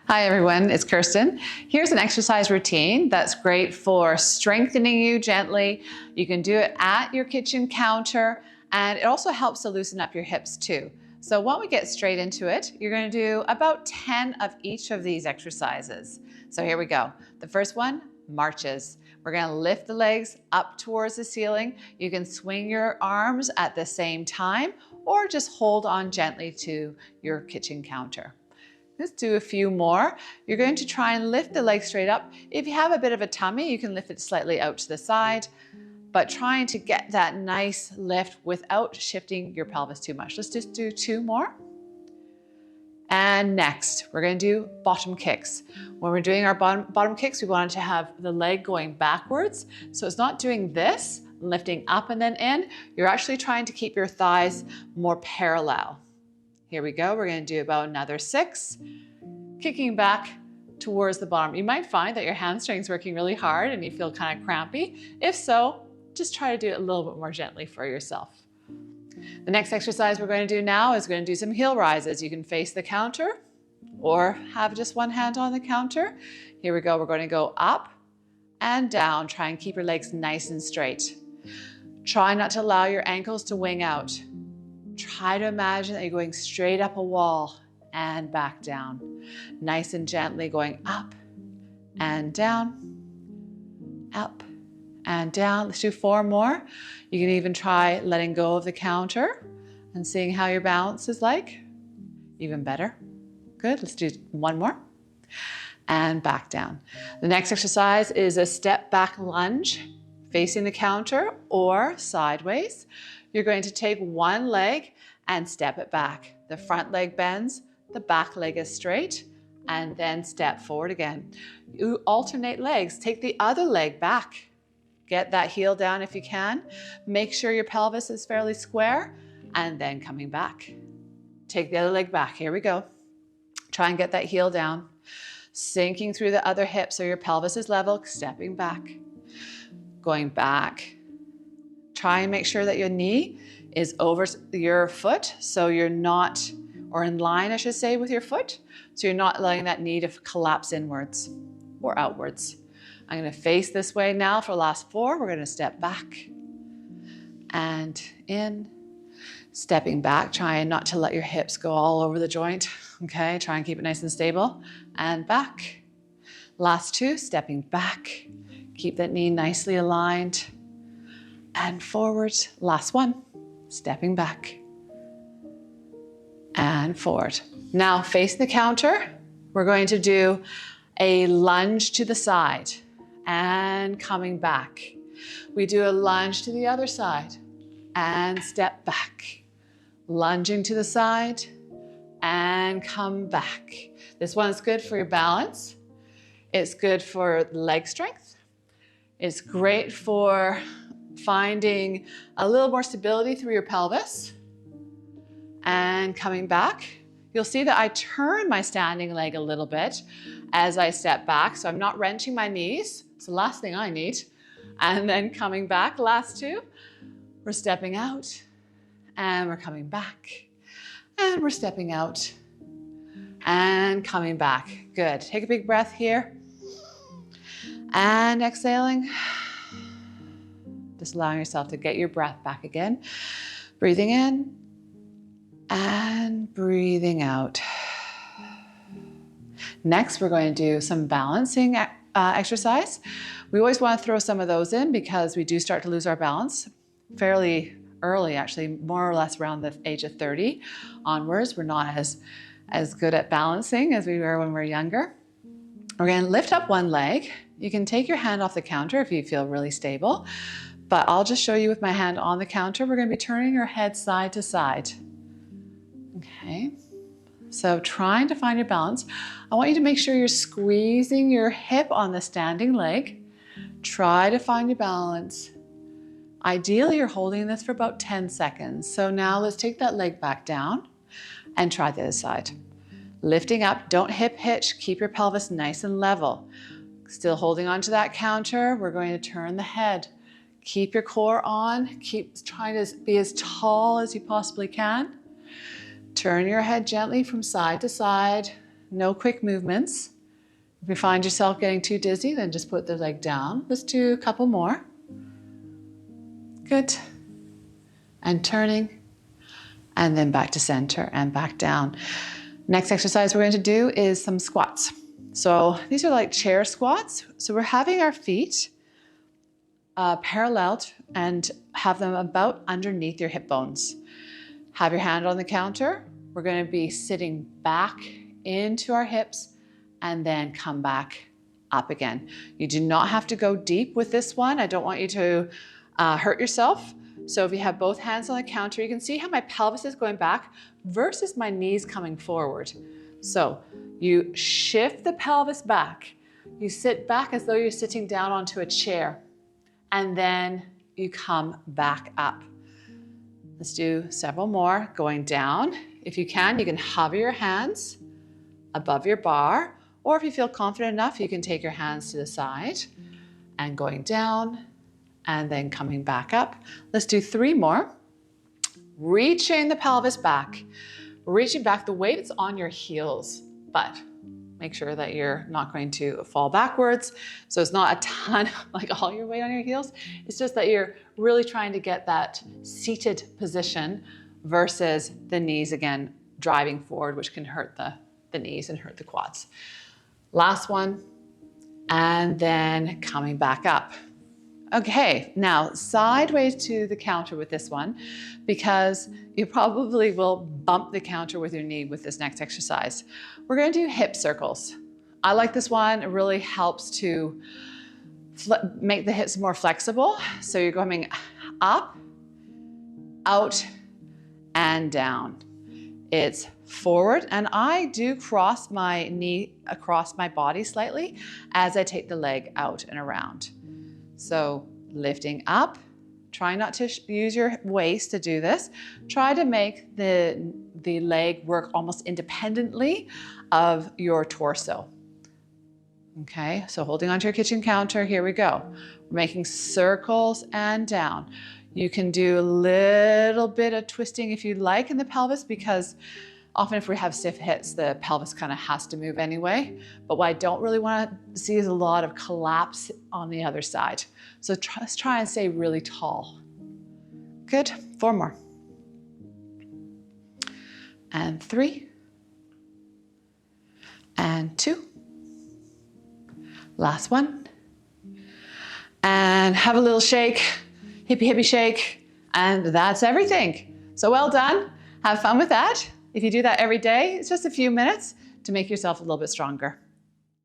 Hi everyone, it's Kirsten. Here's an exercise routine that's great for strengthening you gently. You can do it at your kitchen counter, and it also helps to loosen up your hips too. So why don't we get straight into it? You're going to do about 10 of each of these exercises. So here we go. The first one, marches. We're going to lift the legs up towards the ceiling. You can swing your arms at the same time or just hold on gently to your kitchen counter. Let's do a few more. You're going to try and lift the legs straight up. If you have a bit of a tummy, you can lift it slightly out to the side, but trying to get that nice lift without shifting your pelvis too much. Let's just do 2 more. And next, we're going to do bottom kicks. When we're doing our bottom kicks, we want to have the leg going backwards. So it's not doing this, lifting up and then in. You're actually trying to keep your thighs more parallel. Here we go. We're going to do about another 6, kicking back towards the bottom. You might find that your hamstring's working really hard and you feel kind of crampy. If so, just try to do it a little bit more gently for yourself. The next exercise we're going to do now is going to do some heel rises. You can face the counter or have just one hand on the counter. Here we go. We're going to go up and down. Try and keep your legs nice and straight. Try not to allow your ankles to wing out. Try to imagine that you're going straight up a wall and back down. Nice and gently going up and down, up and down. Let's do 4 more. You can even try letting go of the counter and seeing how your balance is like. Even better. Good. Let's do 1 more. And back down. The next exercise is a step back lunge, facing the counter or sideways. You're going to take one leg and step it back. The front leg bends, the back leg is straight, and then step forward again. You alternate legs. Take the other leg back. Get that heel down if you can. Make sure your pelvis is fairly square, and then coming back. Take the other leg back. Here we go. Try and get that heel down. Sinking through the other hip so your pelvis is level, stepping back. Going back. Try and make sure that your knee is over your foot, so you're not, or in line, I should say, with your foot. So you're not allowing that knee to collapse inwards or outwards. I'm going to face this way now for the last 4. We're going to step back and in, stepping back, trying not to let your hips go all over the joint. Okay, try and keep it nice and stable, and back. Last 2, stepping back. Keep that knee nicely aligned. And forward. Last 1, stepping back and forward. Now face the counter. We're going to do a lunge to the side and coming back. We do a lunge to the other side and step back. Lunging to the side and come back. This one's good for your balance. It's good for leg strength. It's great for finding a little more stability through your pelvis and coming back. You'll see that I turn my standing leg a little bit as I step back, so I'm not wrenching my knees. It's the last thing I need. And then coming back, last 2, we're stepping out and we're coming back and we're stepping out and coming back. Good. Take a big breath here and exhaling. Just allowing yourself to get your breath back again. Breathing in and breathing out. Next, we're going to do some balancing exercise. We always want to throw some of those in because we do start to lose our balance fairly early, actually, more or less around the age of 30 onwards. We're not as good at balancing as we were when we were younger. We're going to lift up one leg. You can take your hand off the counter if you feel really stable. But I'll just show you with my hand on the counter. We're going to be turning your head side to side. Okay, so trying to find your balance. I want you to make sure you're squeezing your hip on the standing leg. Try to find your balance. Ideally, you're holding this for about 10 seconds. So now let's take that leg back down and try the other side. Lifting up, don't hip hitch, keep your pelvis nice and level. Still holding onto that counter, we're going to turn the head. Keep your core on, keep trying to be as tall as you possibly can. Turn your head gently from side to side. no quick movements. If you find yourself getting too dizzy, then just put the leg down. Let's do a couple more. Good. And turning, and then back to center and back down. Next exercise we're going to do is some squats. So these are like chair squats. So we're having our feet parallel and have them about underneath your hip bones. Have your hand on the counter. We're going to be sitting back into our hips and then come back up again. You do not have to go deep with this one. I don't want you to hurt yourself. So if you have both hands on the counter, you can see how my pelvis is going back versus my knees coming forward. So you shift the pelvis back. You sit back as though you're sitting down onto a chair, and then you come back up. Let's do several more. Going down. If you can hover your hands above your bar, or if you feel confident enough, you can take your hands to the side and going down and then coming back up. Let's do 3 more. Reaching the pelvis back. Reaching back, the weight's on your heels, but make sure that you're not going to fall backwards. So it's not a ton, like all your weight on your heels. It's just that you're really trying to get that seated position versus the knees again driving forward, which can hurt the knees and hurt the quads. Last one, and then coming back up. Okay, now sideways to the counter with this one, because you probably will bump the counter with your knee with this next exercise. We're going to do hip circles. I like this one. It really helps to make the hips more flexible. So you're going up, out, and down. It's forward, and I do cross my knee across my body slightly as I take the leg out and around. So lifting up, try not to use your waist to do this. Try to make the leg work almost independently of your torso. Okay, so holding onto your kitchen counter, here we go. We're making circles and down. You can do a little bit of twisting if you like in the pelvis, because often if we have stiff hips, the pelvis kind of has to move anyway. But what I don't really want to see is a lot of collapse on the other side. So let's try and stay really tall. Good, 4 more. And 3. And 2. Last one. And have a little shake, hippie hippie shake, and that's everything. So well done, have fun with that. If you do that every day, it's just a few minutes to make yourself a little bit stronger.